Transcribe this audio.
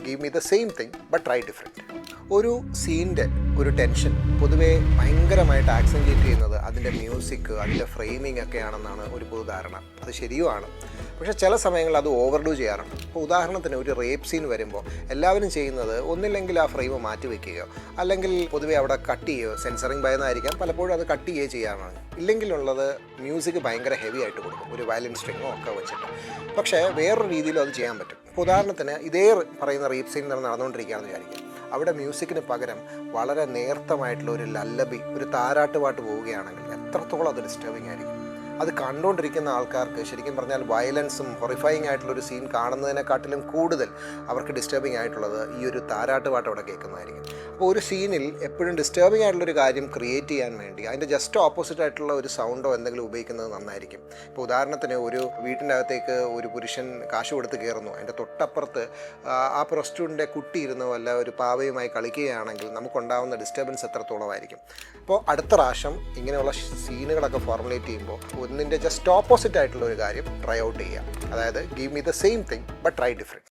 Give me the same thing but try different. ഒരു സീനിൻ്റെ ഒരു tension പൊതുവേ ഭയങ്കരമായിട്ട് ആക്സെൻറ്റേറ്റ് ചെയ്യുന്നത് അതിൻ്റെ മ്യൂസിക്, അതിൻ്റെ ഫ്രെയിമിംഗ് ഒക്കെയാണെന്നാണ് ഒരു പൊതുധാരണ. അത് ശരിയുമാണ്. പക്ഷേ ചില സമയങ്ങളിൽ അത് ഓവർഡു ചെയ്യാറുണ്ട്. ഇപ്പോൾ ഉദാഹരണത്തിന് ഒരു റേപ്പ് സീൻ വരുമ്പോൾ എല്ലാവരും ചെയ്യുന്നത് ഒന്നില്ലെങ്കിൽ ആ ഫ്രെയിം മാറ്റി വയ്ക്കുകയോ അല്ലെങ്കിൽ പൊതുവേ അവിടെ കട്ട് ചെയ്യുകയോ, സെൻസറിങ് ഭയന്നായിരിക്കാം പലപ്പോഴും അത് കട്ട് ചെയ്യുകയോ ചെയ്യാനാണ്. ഇല്ലെങ്കിലുള്ളത് മ്യൂസിക് ഭയങ്കര ഹെവി ആയിട്ട് കൊടുക്കും, ഒരു വയലിൻ സ്ട്രിങ്ങോ ഒക്കെ വെച്ചിട്ട്. പക്ഷേ വേറൊരു രീതിയിലും അത് ചെയ്യാൻ പറ്റും. ഇപ്പോൾ ഉദാഹരണത്തിന് ഇതേ പറയുന്ന റേപ്പ് സീൻ നടന്നുകൊണ്ടിരിക്കുകയാണെന്ന് വിചാരിക്കും. അവിടെ മ്യൂസിക്കിന് പകരം വളരെ നേർത്തമായിട്ടുള്ള ഒരു ലല്ലബി, ഒരു താരാട്ടുപാട്ട് പോവുകയാണെങ്കിൽ എത്രത്തോളം അത് ഡിസ്റ്റർബിംഗ് ആയിരിക്കും. അത് കണ്ടുകൊണ്ടിരിക്കുന്ന ആൾക്കാർക്ക് ശരിക്കും പറഞ്ഞാൽ വയലൻസും ഹൊറിഫൈങ് ആയിട്ടുള്ളൊരു സീൻ കാണുന്നതിനെക്കാട്ടിലും കൂടുതൽ അവർക്ക് ഡിസ്റ്റർബിംഗ് ആയിട്ടുള്ളത് ഈ ഒരു താരാട്ടുപാട്ട് അവിടെ കേൾക്കുന്നതായിരിക്കും. അപ്പോൾ ഒരു സീനിൽ എപ്പോഴും ഡിസ്റ്റർബിംഗ് ആയിട്ടുള്ളൊരു കാര്യം ക്രിയേറ്റ് ചെയ്യാൻ വേണ്ടി അതിൻ്റെ ജസ്റ്റ് ഓപ്പോസിറ്റ് ആയിട്ടുള്ള ഒരു സൗണ്ടോ എന്തെങ്കിലും ഉപയോഗിക്കുന്നത് നന്നായിരിക്കും. ഇപ്പോൾ ഉദാഹരണത്തിന് ഒരു വീട്ടിൻ്റെ അകത്തേക്ക് ഒരു പുരുഷൻ കാശ് കൊടുത്ത് കയറുന്നു, അതിൻ്റെ തൊട്ടപ്പുറത്ത് ആ പ്രൊസ്റ്റിറ്റ്യൂട്ടിൻ്റെ കുട്ടി ഇരുന്ന് വല്ല ഒരു പാവയുമായി കളിക്കുകയാണെങ്കിൽ നമുക്കുണ്ടാകുന്ന ഡിസ്റ്റർബൻസ് എത്രത്തോളമായിരിക്കും. അപ്പോൾ അടുത്ത പ്രാവശ്യം ഇങ്ങനെയുള്ള സീനുകളൊക്കെ ഫോർമുലേറ്റ് ചെയ്യുമ്പോൾ ഒന്നിൻ്റെ ജസ്റ്റ് ഓപ്പോസിറ്റ് ആയിട്ടുള്ള ഒരു കാര്യം ട്രൈ ഔട്ട് ചെയ്യുക. അതായത് give me the same thing but try different.